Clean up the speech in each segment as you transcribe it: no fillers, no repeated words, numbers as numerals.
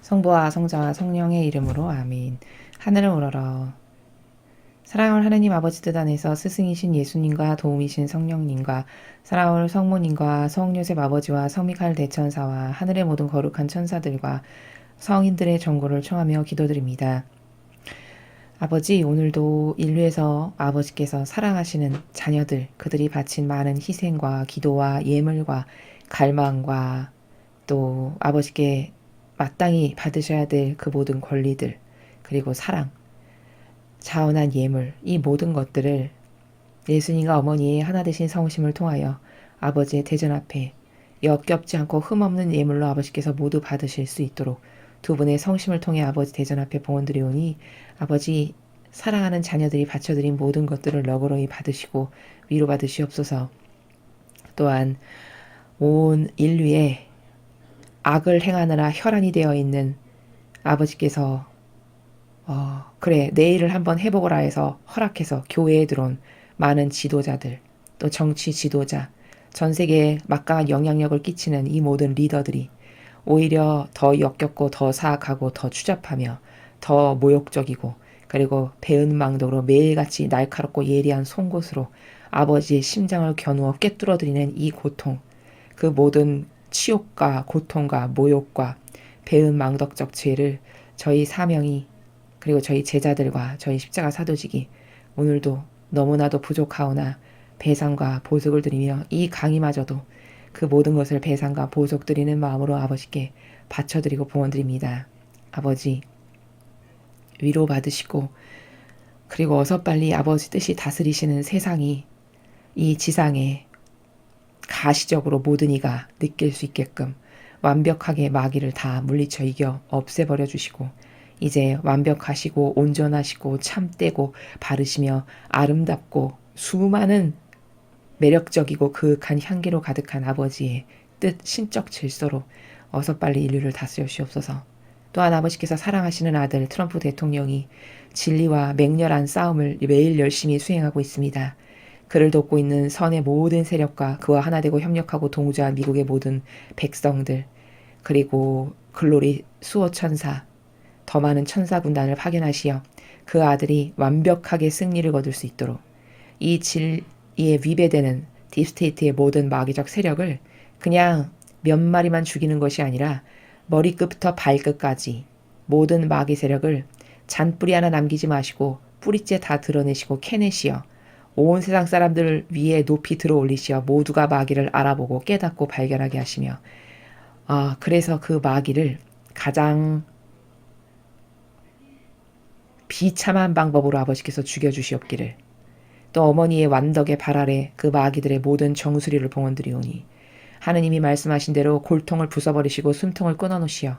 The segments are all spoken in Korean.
성부와 성자와 성령의 이름으로 아멘. 하늘을 우러러. 사랑하는 하느님 아버지 뜻 안에서 스승이신 예수님과 도움이신 성령님과 사랑하는 성모님과 성요셉 아버지와 성미카엘 대천사와 하늘의 모든 거룩한 천사들과 성인들의 정고를 청하며 기도드립니다. 아버지, 오늘도 인류에서 아버지께서 사랑하시는 자녀들, 그들이 바친 많은 희생과 기도와 예물과 갈망과 또 아버지께 마땅히 받으셔야 될 그 모든 권리들, 그리고 사랑, 자원한 예물, 이 모든 것들을 예수님과 어머니의 하나 되신 성심을 통하여 아버지의 대전 앞에 역겹지 않고 흠없는 예물로 아버지께서 모두 받으실 수 있도록 두 분의 성심을 통해 아버지 대전 앞에 봉헌드리오니 아버지 사랑하는 자녀들이 바쳐드린 모든 것들을 너그러이 받으시고 위로받으시옵소서. 또한 온 인류에 악을 행하느라 혈안이 되어 있는 아버지께서 그래 내일을 한번 해보거라 해서 허락해서 교회에 들어온 많은 지도자들, 또 정치 지도자, 전 세계에 막강한 영향력을 끼치는 이 모든 리더들이 오히려 더 역겹고 더 사악하고 더 추잡하며 더 모욕적이고 그리고 배은망덕으로 매일같이 날카롭고 예리한 송곳으로 아버지의 심장을 겨누어 꿰뚫어들이는 이 고통, 그 모든 치욕과 고통과 모욕과 배은망덕적 죄를 저희 사명이 그리고 저희 제자들과 저희 십자가 사도직이 오늘도 너무나도 부족하오나 배상과 보석을 드리며 이 강의마저도 그 모든 것을 배상과 보석 드리는 마음으로 아버지께 바쳐드리고 봉헌드립니다. 아버지 위로받으시고 그리고 어서 빨리 아버지 뜻이 다스리시는 세상이 이 지상에 가시적으로 모든 이가 느낄 수 있게끔 완벽하게 마귀를 다 물리쳐 이겨 없애버려 주시고 이제 완벽하시고 온전하시고 참되고 바르시며 아름답고 수많은 매력적이고 그윽한 향기로 가득한 아버지의 뜻 신적 질서로 어서 빨리 인류를 다스려주시옵소서. 또한 아버지께서 사랑하시는 아들 트럼프 대통령이 진리와 맹렬한 싸움을 매일 열심히 수행하고 있습니다. 그를 돕고 있는 선의 모든 세력과 그와 하나 되고 협력하고 동조한 미국의 모든 백성들 그리고 글로리 수호천사 더 많은 천사 군단을 파견하시어 그 아들이 완벽하게 승리를 거둘 수 있도록 이 진리에 위배되는 딥스테이트의 모든 마귀적 세력을 그냥 몇 마리만 죽이는 것이 아니라 머리끝부터 발끝까지 모든 마귀 세력을 잔뿌리 하나 남기지 마시고 뿌리째 다 드러내시고 캐내시어 온 세상 사람들 위에 높이 들어 올리시어 모두가 마귀를 알아보고 깨닫고 발견하게 하시며 그래서 그 마귀를 가장 비참한 방법으로 아버지께서 죽여주시옵기를 또 어머니의 완덕의 발 아래 그 마귀들의 모든 정수리를 봉헌드리오니 하느님이 말씀하신 대로 골통을 부숴버리시고 숨통을 끊어놓으시어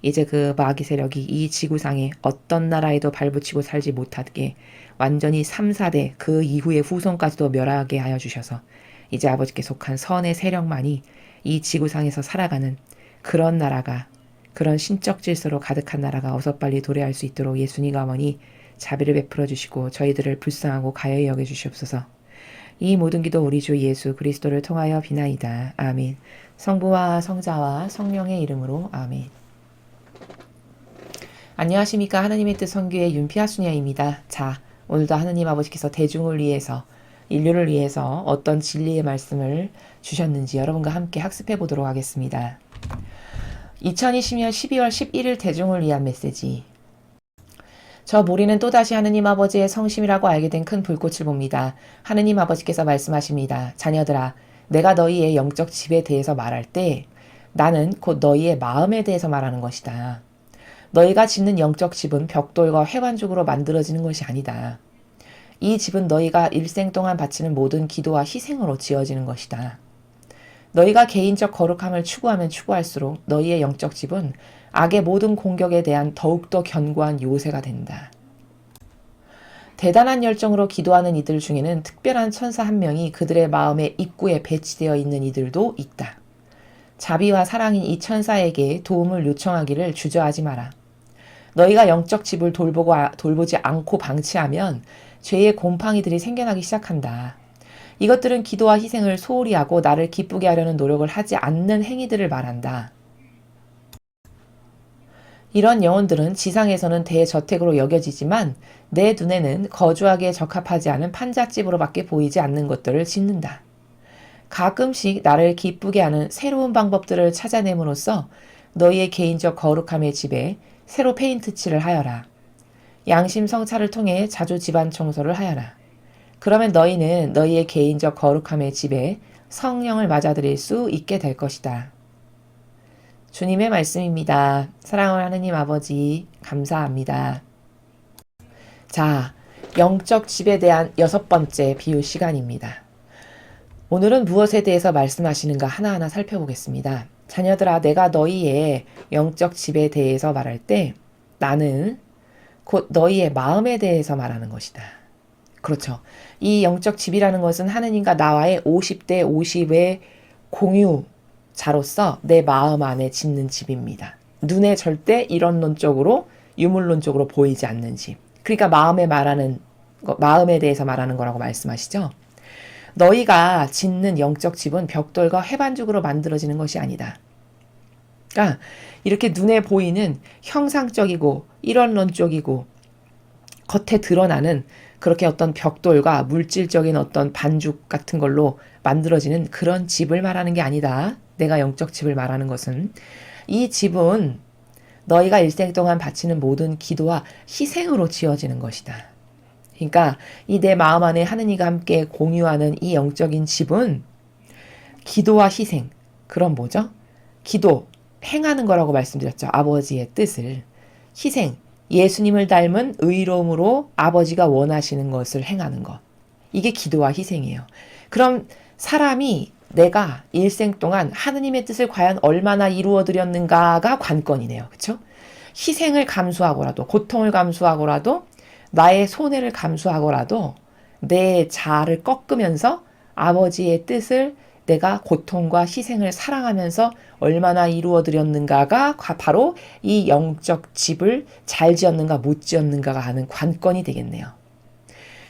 이제 그 마귀 세력이 이 지구상에 어떤 나라에도 발붙이고 살지 못하게 완전히 3, 4대 그 이후의 후손까지도 멸하게 하여 주셔서 이제 아버지께 속한 선의 세력만이 이 지구상에서 살아가는 그런 나라가 그런 신적 질서로 가득한 나라가 어서 빨리 도래할 수 있도록 예수님 어머니 자비를 베풀어 주시고 저희들을 불쌍하고 가여이 여겨 주시옵소서. 이 모든 기도 우리 주 예수 그리스도를 통하여 비나이다. 아멘. 성부와 성자와 성령의 이름으로 아멘. 안녕하십니까. 하느님의 뜻 선교의 윤피아수녀입니다. 자, 오늘도 하느님 아버지께서 대중을 위해서 인류를 위해서 어떤 진리의 말씀을 주셨는지 여러분과 함께 학습해 보도록 하겠습니다. 2020년 12월 11일 대중을 위한 메시지. 저 모리는 또다시 하느님 아버지의 성심이라고 알게 된 큰 불꽃을 봅니다. 하느님 아버지께서 말씀하십니다. 자녀들아, 내가 너희의 영적 집에 대해서 말할 때 나는 곧 너희의 마음에 대해서 말하는 것이다. 너희가 짓는 영적 집은 벽돌과 회관죽으로 만들어지는 것이 아니다. 이 집은 너희가 일생 동안 바치는 모든 기도와 희생으로 지어지는 것이다. 너희가 개인적 거룩함을 추구하면 추구할수록 너희의 영적 집은 악의 모든 공격에 대한 더욱더 견고한 요새가 된다. 대단한 열정으로 기도하는 이들 중에는 특별한 천사 한 명이 그들의 마음의 입구에 배치되어 있는 이들도 있다. 자비와 사랑인 이 천사에게 도움을 요청하기를 주저하지 마라. 너희가 영적 집을 돌보지 않고 방치하면 죄의 곰팡이들이 생겨나기 시작한다. 이것들은 기도와 희생을 소홀히 하고 나를 기쁘게 하려는 노력을 하지 않는 행위들을 말한다. 이런 영혼들은 지상에서는 대저택으로 여겨지지만 내 눈에는 거주하기에 적합하지 않은 판잣집으로밖에 보이지 않는 것들을 짓는다. 가끔씩 나를 기쁘게 하는 새로운 방법들을 찾아냄으로써 너희의 개인적 거룩함의 집에 새로 페인트 칠을 하여라. 양심 성찰을 통해 자주 집안 청소를 하여라. 그러면 너희는 너희의 개인적 거룩함의 집에 성령을 맞아들일 수 있게 될 것이다. 주님의 말씀입니다. 사랑하는 하느님 아버지, 감사합니다. 자, 영적 집에 대한 6번째 비유 시간입니다. 오늘은 무엇에 대해서 말씀하시는가 하나하나 살펴보겠습니다. 자녀들아, 내가 너희의 영적 집에 대해서 말할 때 나는 곧 너희의 마음에 대해서 말하는 것이다. 그렇죠. 이 영적 집이라는 것은 하느님과 나와의 50대 50의 공유자로서 내 마음 안에 짓는 집입니다. 눈에 절대 이론론적으로 유물론적으로 보이지 않는 집. 그러니까 마음에 대해서 말하는 거라고 말씀하시죠. 너희가 짓는 영적 집은 벽돌과 해반죽으로 만들어지는 것이 아니다. 그러니까 이렇게 눈에 보이는 형상적이고 이론론적이고 겉에 드러나는 그렇게 어떤 벽돌과 물질적인 어떤 반죽 같은 걸로 만들어지는 그런 집을 말하는 게 아니다. 내가 영적 집을 말하는 것은 이 집은 너희가 일생 동안 바치는 모든 기도와 희생으로 지어지는 것이다. 그러니까 이 내 마음 안에 하느님과 함께 공유하는 이 영적인 집은 기도와 희생, 그런 뭐죠? 기도, 행하는 거라고 말씀드렸죠. 아버지의 뜻을. 희생, 예수님을 닮은 의로움으로 아버지가 원하시는 것을 행하는 것. 이게 기도와 희생이에요. 그럼 사람이 내가 일생 동안 하느님의 뜻을 과연 얼마나 이루어드렸는가가 관건이네요. 그렇죠? 희생을 감수하고라도, 고통을 감수하고라도, 나의 손해를 감수하고라도 내 자아를 꺾으면서 아버지의 뜻을 내가 고통과 희생을 사랑하면서 얼마나 이루어드렸는가가 바로 이 영적 집을 잘 지었는가 못 지었는가가 하는 관건이 되겠네요.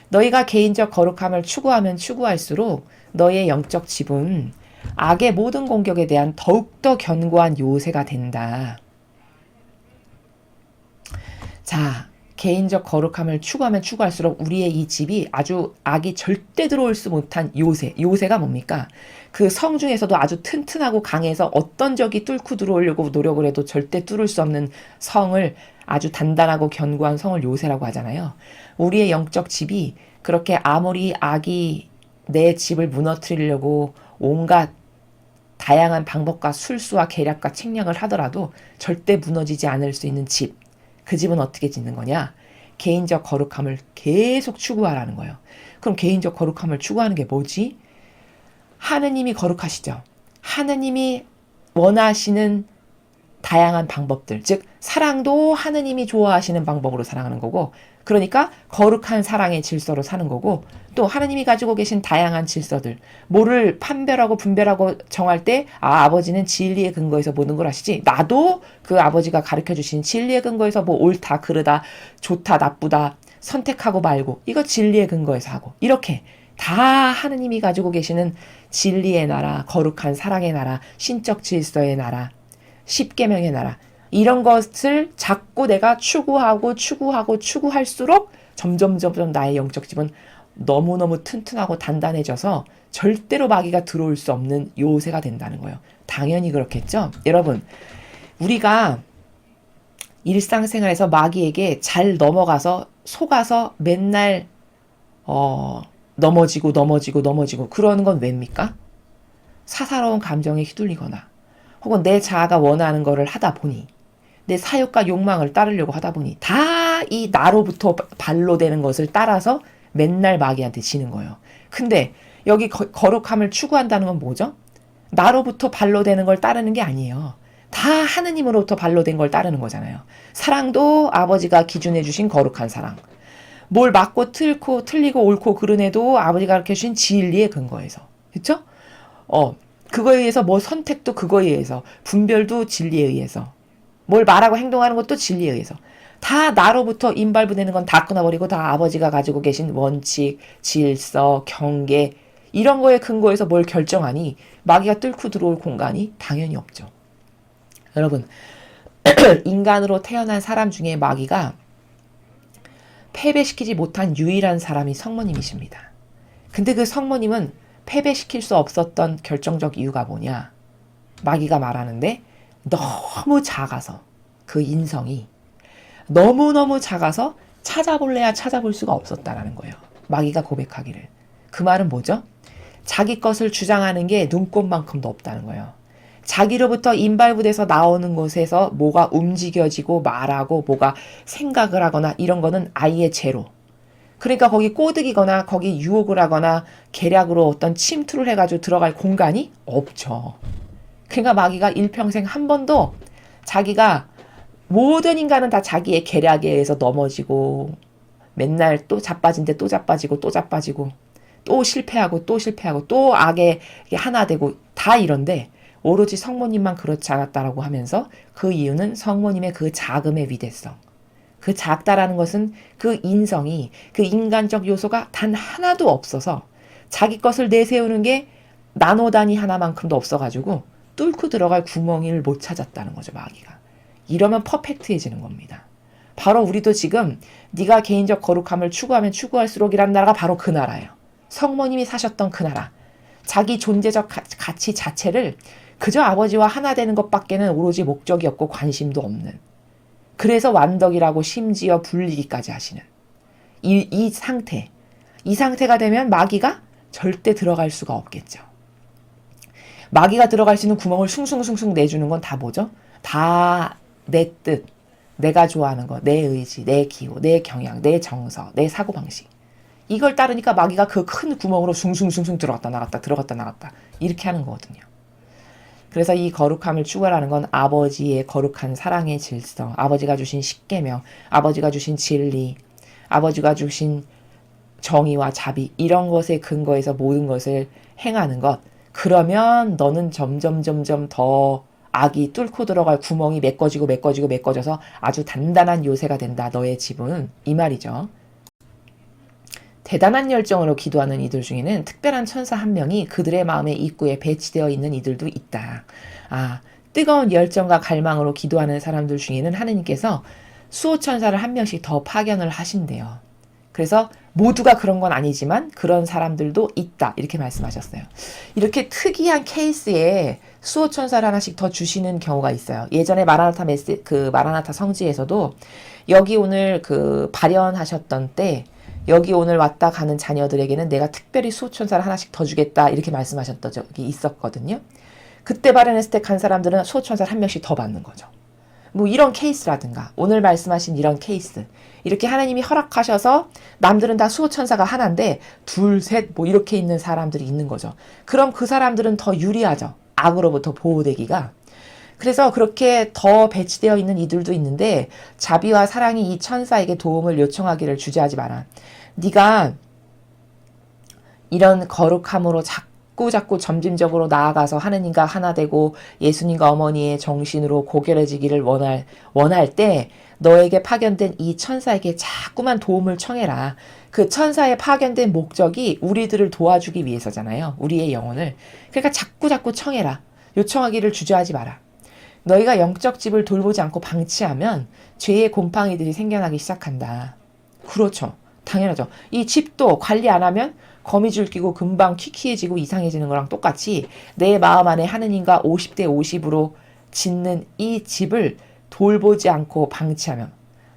너희가 개인적 거룩함을 추구하면 추구할수록 너희의 영적 집은 악의 모든 공격에 대한 더욱더 견고한 요새가 된다. 자, 개인적 거룩함을 추구하면 추구할수록 우리의 이 집이 아주 악이 절대 들어올 수 못한 요새. 요새가 뭡니까? 그 성 중에서도 아주 튼튼하고 강해서 어떤 적이 뚫고 들어오려고 노력을 해도 절대 뚫을 수 없는 성을, 아주 단단하고 견고한 성을 요새라고 하잖아요. 우리의 영적 집이 그렇게 아무리 악이 내 집을 무너뜨리려고 온갖 다양한 방법과 술수와 계략과 책략을 하더라도 절대 무너지지 않을 수 있는 집. 그 집은 어떻게 짓는 거냐? 개인적 거룩함을 계속 추구하라는 거예요. 그럼 개인적 거룩함을 추구하는 게 뭐지? 하느님이 거룩하시죠. 하느님이 원하시는 다양한 방법들, 즉 사랑도 하느님이 좋아하시는 방법으로 사랑하는 거고, 그러니까 거룩한 사랑의 질서로 사는 거고, 또 하느님이 가지고 계신 다양한 질서들, 뭐를 판별하고 분별하고 정할 때 아버지는 진리의 근거에서 모든 걸 하시지, 나도 그 아버지가 가르쳐 주신 진리의 근거에서 뭐 옳다 그르다 좋다 나쁘다 선택하고 말고 이거 진리의 근거에서 하고, 이렇게 다 하느님이 가지고 계시는 진리의 나라, 거룩한 사랑의 나라, 신적 질서의 나라, 십계명의 나라, 이런 것을 자꾸 내가 추구할수록 점점 나의 영적 집은 너무너무 튼튼하고 단단해져서 절대로 마귀가 들어올 수 없는 요새가 된다는 거예요. 당연히 그렇겠죠? 여러분, 우리가 일상생활에서 마귀에게 잘 속아서 맨날 넘어지고 그러는 건 왜입니까? 사사로운 감정에 휘둘리거나 혹은 내 자아가 원하는 거를 하다 보니, 내 사욕과 욕망을 따르려고 하다 보니 다 이 나로부터 발로 되는 것을 따라서 맨날 마귀한테 지는 거예요. 근데 여기 거룩함을 추구한다는 건 뭐죠? 나로부터 발로 되는 걸 따르는 게 아니에요. 다 하느님으로부터 발로 된 걸 따르는 거잖아요. 사랑도 아버지가 기준해 주신 거룩한 사랑. 뭘 맞고 틀리고 옳고 그른 애도 아버지가 가르쳐 주신 진리의 근거에서. 그렇죠? 그거에 의해서 뭐 선택도 그거에 의해서, 분별도 진리에 의해서, 뭘 말하고 행동하는 것도 진리에 의해서, 다 나로부터 임발부되는 건 다 끊어버리고 다 아버지가 가지고 계신 원칙, 질서, 경계 이런 거에 근거해서 뭘 결정하니 마귀가 뚫고 들어올 공간이 당연히 없죠. 여러분, 인간으로 태어난 사람 중에 마귀가 패배시키지 못한 유일한 사람이 성모님이십니다. 근데 그 성모님은 패배시킬 수 없었던 결정적 이유가 뭐냐? 마귀가 말하는데 너무 작아서, 그 인성이 너무너무 작아서 찾아볼래야 찾아볼 수가 없었다라는 거예요. 마귀가 고백하기를. 그 말은 뭐죠? 자기 것을 주장하는 게 눈꽃만큼도 없다는 거예요. 자기로부터 인발부돼서 나오는 곳에서 뭐가 움직여지고 말하고 뭐가 생각을 하거나 이런 거는 아예 제로. 그러니까 거기 꼬드기거나 거기 유혹을 하거나 계략으로 어떤 침투를 해가지고 들어갈 공간이 없죠. 그러니까 마귀가 일평생 한 번도 자기가, 모든 인간은 다 자기의 계략에 의해서 넘어지고 맨날 또 자빠진 데 또 자빠지고 또 자빠지고 또 실패하고 또 실패하고 또 악에 하나 되고 다 이런데 오로지 성모님만 그렇지 않았다라고 하면서 그 이유는 성모님의 그 자금의 위대성. 그 작다라는 것은 그 인성이, 그 인간적 요소가 단 하나도 없어서 자기 것을 내세우는 게 나노 단위 하나만큼도 없어가지고 뚫고 들어갈 구멍을 못 찾았다는 거죠, 마귀가. 이러면 퍼펙트해지는 겁니다. 바로 우리도 지금 네가 개인적 거룩함을 추구하면 추구할수록이라는 나라가 바로 그 나라예요. 성모님이 사셨던 그 나라. 자기 존재적 가치 자체를 그저 아버지와 하나 되는 것밖에는 오로지 목적이 없고 관심도 없는. 그래서 완덕이라고 심지어 불리기까지 하시는 이 상태. 이 상태가 되면 마귀가 절대 들어갈 수가 없겠죠. 마귀가 들어갈 수 있는 구멍을 숭숭숭숭 내주는 건 다 뭐죠? 다 내 뜻, 내가 좋아하는 거, 내 의지, 내 기호, 내 경향, 내 정서, 내 사고방식. 이걸 따르니까 마귀가 그 큰 구멍으로 숭숭숭숭 들어갔다 나갔다 들어갔다 나갔다 이렇게 하는 거거든요. 그래서 이 거룩함을 추구하라는 건 아버지의 거룩한 사랑의 질서, 아버지가 주신 십계명, 아버지가 주신 진리, 아버지가 주신 정의와 자비, 이런 것에 근거해서 모든 것을 행하는 것. 그러면 너는 점점 더 악이 뚫고 들어갈 구멍이 메꿔져서 아주 단단한 요새가 된다. 너의 집은. 이 말이죠. 대단한 열정으로 기도하는 이들 중에는 특별한 천사 한 명이 그들의 마음의 입구에 배치되어 있는 이들도 있다. 뜨거운 열정과 갈망으로 기도하는 사람들 중에는 하느님께서 수호천사를 한 명씩 더 파견을 하신대요. 그래서 모두가 그런 건 아니지만 그런 사람들도 있다. 이렇게 말씀하셨어요. 이렇게 특이한 케이스에 수호천사를 하나씩 더 주시는 경우가 있어요. 예전에 마라나타 성지에서도 여기 오늘 발현하셨던 때 여기 오늘 왔다 가는 자녀들에게는 내가 특별히 수호천사를 하나씩 더 주겠다. 이렇게 말씀하셨던 적이 있었거든요. 그때 발현했을 때 간 사람들은 수호천사를 한 명씩 더 받는 거죠. 뭐 이런 케이스라든가 오늘 말씀하신 이런 케이스, 이렇게 하나님이 허락하셔서 남들은 다 수호천사가 하나인데 둘, 셋 뭐 이렇게 있는 사람들이 있는 거죠. 그럼 그 사람들은 더 유리하죠. 악으로부터 보호되기가. 그래서 그렇게 더 배치되어 있는 이들도 있는데 자비와 사랑이 이 천사에게 도움을 요청하기를 주저하지 마라. 네가 이런 거룩함으로 자꾸 점진적으로 나아가서 하느님과 하나 되고 예수님과 어머니의 정신으로 고결해지기를 원할 때 너에게 파견된 이 천사에게 자꾸만 도움을 청해라. 그 천사의 파견된 목적이 우리들을 도와주기 위해서잖아요. 우리의 영혼을. 그러니까 자꾸 청해라. 요청하기를 주저하지 마라. 너희가 영적 집을 돌보지 않고 방치하면 죄의 곰팡이들이 생겨나기 시작한다. 그렇죠. 당연하죠. 이 집도 관리 안 하면 거미줄 끼고 금방 퀴퀴해지고 이상해지는 거랑 똑같이 내 마음 안에 하느님과 50대 50으로 짓는 이 집을 돌보지 않고 방치하면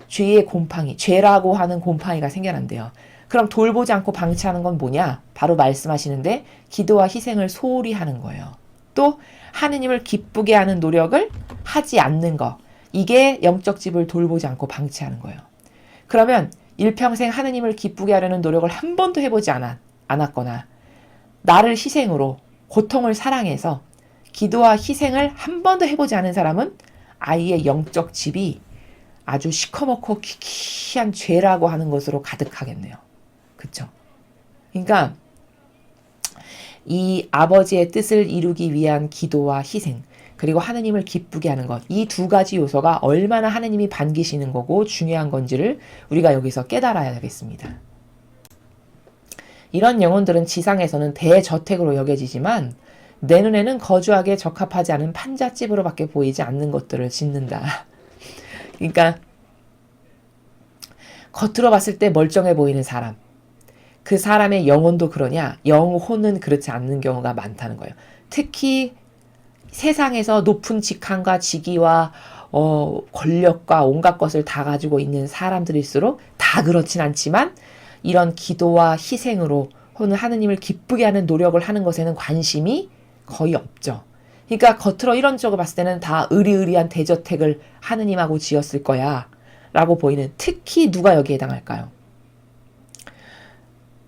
죄의 곰팡이, 죄라고 하는 곰팡이가 생겨난대요. 그럼 돌보지 않고 방치하는 건 뭐냐? 바로 말씀하시는데 기도와 희생을 소홀히 하는 거예요. 또 하느님을 기쁘게 하는 노력을 하지 않는 거. 이게 영적 집을 돌보지 않고 방치하는 거예요. 그러면 일평생 하느님을 기쁘게 하려는 노력을 한 번도 해보지 않았거나 나를 희생으로 고통을 사랑해서 기도와 희생을 한 번도 해보지 않은 사람은 아이의 영적 집이 아주 시커멓고 희귀한 죄라고 하는 것으로 가득하겠네요. 그쵸? 그러니까 이 아버지의 뜻을 이루기 위한 기도와 희생, 그리고 하느님을 기쁘게 하는 것, 이 두 가지 요소가 얼마나 하느님이 반기시는 거고 중요한 건지를 우리가 여기서 깨달아야 되겠습니다. 이런 영혼들은 지상에서는 대저택으로 여겨지지만 내 눈에는 거주하기에 적합하지 않은 판잣집으로밖에 보이지 않는 것들을 짓는다. 그러니까 겉으로 봤을 때 멀쩡해 보이는 사람, 그 사람의 영혼도 그러냐? 영혼은 그렇지 않는 경우가 많다는 거예요. 특히 세상에서 높은 직함과 직위와 권력과 온갖 것을 다 가지고 있는 사람들일수록 다 그렇진 않지만 이런 기도와 희생으로 혹은 하느님을 기쁘게 하는 노력을 하는 것에는 관심이 거의 없죠. 그러니까 겉으로 이런 쪽을 봤을 때는 다 의리의리한 대저택을 하느님하고 지었을 거야 라고 보이는, 특히 누가 여기에 해당할까요?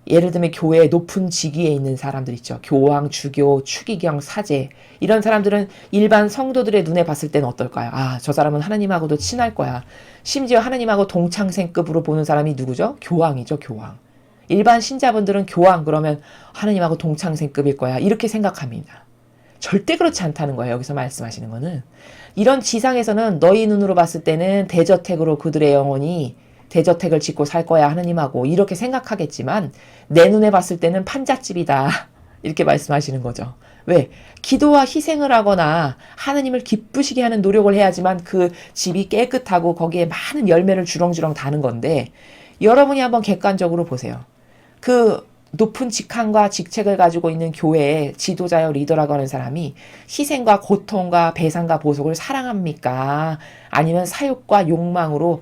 예를 들면 교회의 높은 직위에 있는 사람들 있죠. 교황, 주교, 추기경, 사제, 이런 사람들은 일반 성도들의 눈에 봤을 때는 어떨까요? 아, 저 사람은 하나님하고도 친할 거야. 심지어 하나님하고 동창생급으로 보는 사람이 누구죠? 교황이죠, 교황. 일반 신자분들은 교황 그러면 하나님하고 동창생급일 거야, 이렇게 생각합니다. 절대 그렇지 않다는 거예요. 여기서 말씀하시는 거는 이런 지상에서는 너희 눈으로 봤을 때는 대저택으로 그들의 영혼이 대저택을 짓고 살 거야 하느님하고 이렇게 생각하겠지만 내 눈에 봤을 때는 판잣집이다 이렇게 말씀하시는 거죠. 왜? 기도와 희생을 하거나 하느님을 기쁘시게 하는 노력을 해야지만 그 집이 깨끗하고 거기에 많은 열매를 주렁주렁 다는 건데, 여러분이 한번 객관적으로 보세요. 그 높은 직함과 직책을 가지고 있는 교회의 지도자여 리더라고 하는 사람이 희생과 고통과 배상과 보속을 사랑합니까? 아니면 사욕과 욕망으로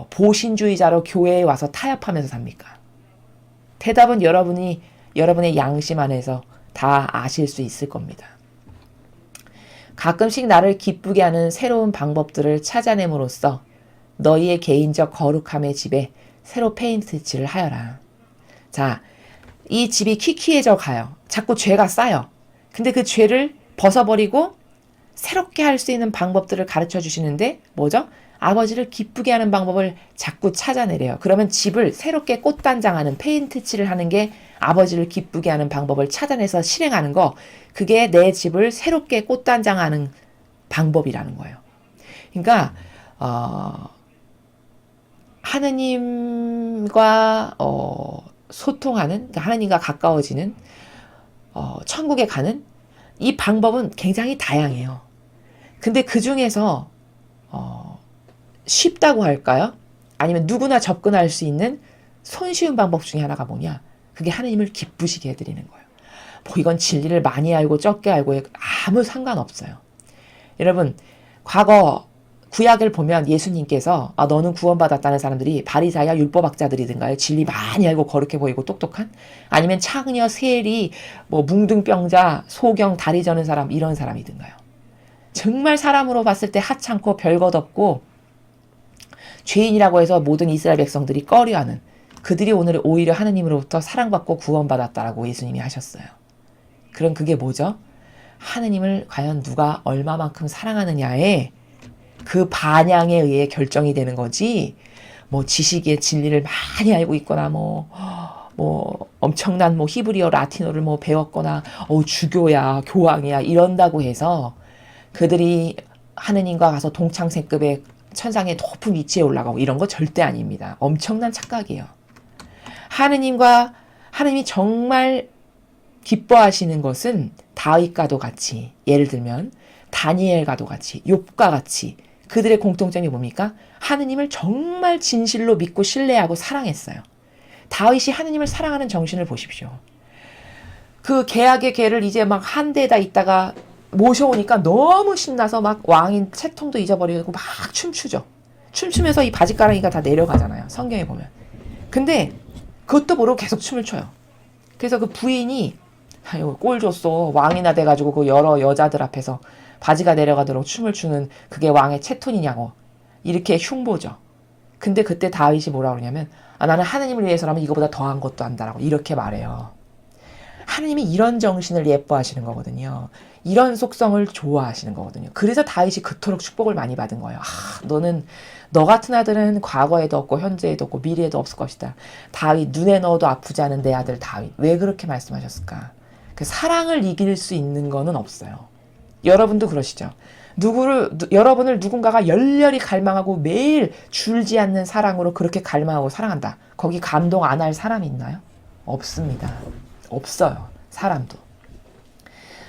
보신주의자로 교회에 와서 타협하면서 삽니까? 대답은 여러분의 양심 안에서 다 아실 수 있을 겁니다. 가끔씩 나를 기쁘게 하는 새로운 방법들을 찾아냄으로써 너희의 개인적 거룩함의 집에 새로 페인트 칠을 하여라. 자, 이 집이 키키해져 가요. 자꾸 죄가 쌓여. 근데 그 죄를 벗어버리고 새롭게 할 수 있는 방법들을 가르쳐 주시는데 뭐죠? 아버지를 기쁘게 하는 방법을 자꾸 찾아내래요. 그러면 집을 새롭게 꽃단장하는, 페인트 칠을 하는 게 아버지를 기쁘게 하는 방법을 찾아내서 실행하는 거, 그게 내 집을 새롭게 꽃단장하는 방법이라는 거예요. 그러니까 하느님과 소통하는, 그러니까 하느님과 가까워지는, 천국에 가는 이 방법은 굉장히 다양해요. 근데 그 중에서 쉽다고 할까요? 아니면 누구나 접근할 수 있는 손쉬운 방법 중에 하나가 뭐냐? 그게 하느님을 기쁘시게 해드리는 거예요. 뭐 이건 진리를 많이 알고 적게 알고 아무 상관없어요. 여러분, 과거 구약을 보면 예수님께서 너는 구원받았다는 사람들이 바리사야 율법학자들이든가요? 진리 많이 알고 거룩해 보이고 똑똑한? 아니면 창녀, 세리, 뭐 뭉둥병자, 소경, 다리 저는 사람, 이런 사람이든가요? 정말 사람으로 봤을 때 하찮고 별것 없고 죄인이라고 해서 모든 이스라엘 백성들이 꺼려하는, 그들이 오늘 오히려 하느님으로부터 사랑받고 구원받았다라고 예수님이 하셨어요. 그럼 그게 뭐죠? 하느님을 과연 누가 얼마만큼 사랑하느냐에 그 반향에 의해 결정이 되는 거지, 뭐 지식의 진리를 많이 알고 있거나 뭐 엄청난 뭐 히브리어 라틴어를 뭐 배웠거나 주교야 교황이야 이런다고 해서 그들이 하느님과 가서 동창생급의 천상의 높은 위치에 올라가고 이런 거 절대 아닙니다. 엄청난 착각이에요. 하느님이 정말 기뻐하시는 것은 다윗과도 같이, 예를 들면 다니엘과도 같이, 욥과 같이 그들의 공통점이 뭡니까? 하느님을 정말 진실로 믿고 신뢰하고 사랑했어요. 다윗이 하느님을 사랑하는 정신을 보십시오. 그 계약의 계를 이제 막 한 데에다 있다가 모셔오니까 너무 신나서 막 왕인 채통도 잊어버리고 막 춤추죠. 춤추면서 이 바지가랑이가 다 내려가잖아요. 성경에 보면. 근데 그것도 모르고 계속 춤을 춰요. 그래서 그 부인이 아유 꼴 줬어. 왕이나 돼가지고 그 여러 여자들 앞에서 바지가 내려가도록 춤을 추는 그게 왕의 채톤이냐고 이렇게 흉보죠. 근데 그때 다윗이 뭐라 그러냐면 나는 하느님을 위해서라면 이거보다 더한 것도 한다라고 이렇게 말해요. 하느님이 이런 정신을 예뻐하시는 거거든요. 이런 속성을 좋아하시는 거거든요. 그래서 다윗이 그토록 축복을 많이 받은 거예요. 너 같은 아들은 과거에도 없고 현재에도 없고 미래에도 없을 것이다. 다윗, 눈에 넣어도 아프지 않은 내 아들 다윗. 왜 그렇게 말씀하셨을까? 그 사랑을 이길 수 있는 거는 없어요. 여러분도 그러시죠? 여러분을 누군가가 열렬히 갈망하고 매일 줄지 않는 사랑으로 그렇게 갈망하고 사랑한다. 거기 감동 안 할 사람이 있나요? 없습니다. 없어요. 사람도.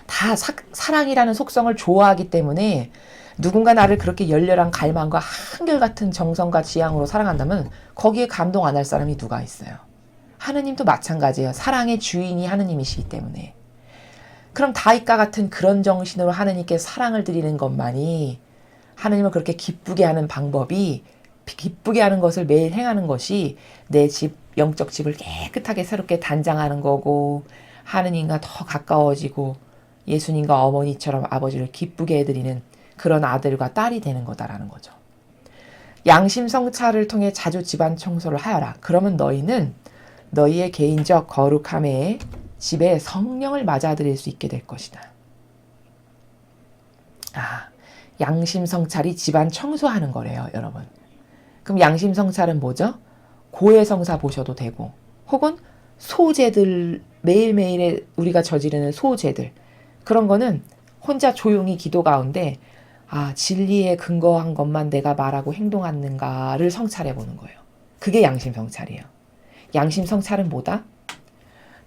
다 사랑이라는 속성을 좋아하기 때문에 누군가 나를 그렇게 열렬한 갈망과 한결같은 정성과 지향으로 사랑한다면 거기에 감동 안 할 사람이 누가 있어요? 하느님도 마찬가지예요. 사랑의 주인이 하느님이시기 때문에. 그럼 다윗과 같은 그런 정신으로 하느님께 사랑을 드리는 것만이, 하느님을 그렇게 기쁘게 하는 방법이, 기쁘게 하는 것을 매일 행하는 것이 내 집, 영적 집을 깨끗하게 새롭게 단장하는 거고, 하느님과 더 가까워지고 예수님과 어머니처럼 아버지를 기쁘게 해드리는 그런 아들과 딸이 되는 거다라는 거죠. 양심 성찰을 통해 자주 집안 청소를 하여라. 그러면 너희는 너희의 개인적 거룩함에 집에 성령을 맞아들일 수 있게 될 것이다. 양심 성찰이 집안 청소하는 거래요, 여러분. 그럼 양심 성찰은 뭐죠? 고해성사 보셔도 되고, 혹은 소죄들, 매일매일에 우리가 저지르는 소죄들, 그런 거는 혼자 조용히 기도 가운데 진리에 근거한 것만 내가 말하고 행동하는가를 성찰해 보는 거예요. 그게 양심 성찰이에요. 양심 성찰은 뭐다?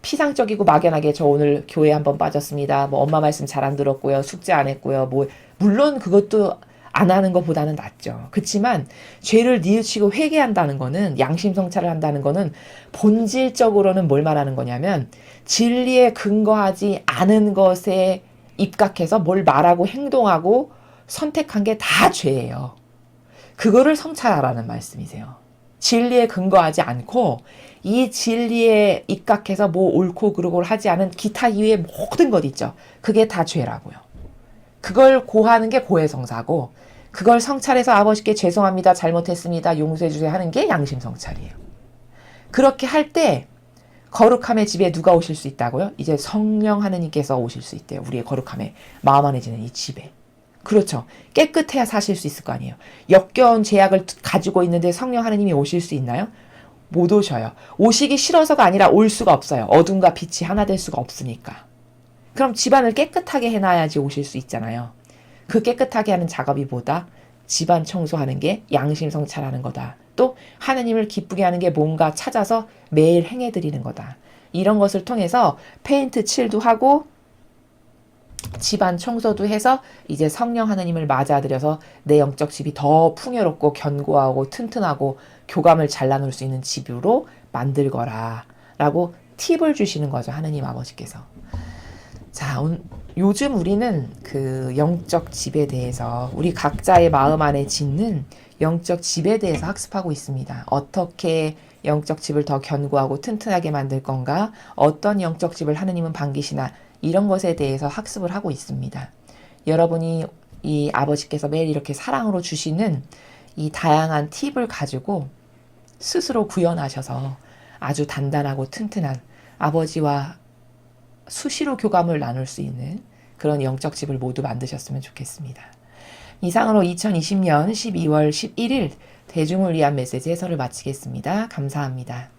피상적이고 막연하게 저 오늘 교회 한번 빠졌습니다. 뭐 엄마 말씀 잘 안 들었고요. 숙제 안 했고요. 뭐 물론 그것도 안 하는 것보다는 낫죠. 그렇지만 죄를 뉘우치고 회개한다는 거는, 양심 성찰을 한다는 거는 본질적으로는 뭘 말하는 거냐면 진리에 근거하지 않은 것에 입각해서 뭘 말하고 행동하고 선택한 게 다 죄예요. 그거를 성찰하라는 말씀이세요. 진리에 근거하지 않고 이 진리에 입각해서 뭐 옳고 그르고를 하지 않은 기타 이외의 모든 것 있죠. 그게 다 죄라고요. 그걸 고하는 게 고해성사고, 그걸 성찰해서 아버지께 죄송합니다, 잘못했습니다, 용서해 주세요 하는 게 양심 성찰이에요. 그렇게 할 때 거룩함의 집에 누가 오실 수 있다고요? 이제 성령 하느님께서 오실 수 있대요. 우리의 거룩함에 마음 안해지는 이 집에. 그렇죠. 깨끗해야 사실 수 있을 거 아니에요. 역겨운 죄악을 가지고 있는데 성령 하느님이 오실 수 있나요? 못 오셔요. 오시기 싫어서가 아니라 올 수가 없어요. 어둠과 빛이 하나 될 수가 없으니까. 그럼 집안을 깨끗하게 해놔야지 오실 수 있잖아요. 그 깨끗하게 하는 작업이 뭐다? 집안 청소하는 게 양심 성찰하는 거다. 또 하느님을 기쁘게 하는 게 뭔가 찾아서 매일 행해드리는 거다. 이런 것을 통해서 페인트 칠도 하고 집안 청소도 해서 이제 성령 하느님을 맞아들여서 내 영적 집이 더 풍요롭고 견고하고 튼튼하고 교감을 잘 나눌 수 있는 집으로 만들거라 라고 팁을 주시는 거죠. 하느님 아버지께서. 자, 요즘 우리는 그 영적 집에 대해서, 우리 각자의 마음 안에 짓는 영적 집에 대해서 학습하고 있습니다. 어떻게 영적 집을 더 견고하고 튼튼하게 만들 건가? 어떤 영적 집을 하느님은 반기시나? 이런 것에 대해서 학습을 하고 있습니다. 여러분이 이 아버지께서 매일 이렇게 사랑으로 주시는 이 다양한 팁을 가지고 스스로 구현하셔서 아주 단단하고 튼튼한 아버지와 수시로 교감을 나눌 수 있는 그런 영적 집을 모두 만드셨으면 좋겠습니다. 이상으로 2020년 12월 11일 대중을 위한 메시지 해설을 마치겠습니다. 감사합니다.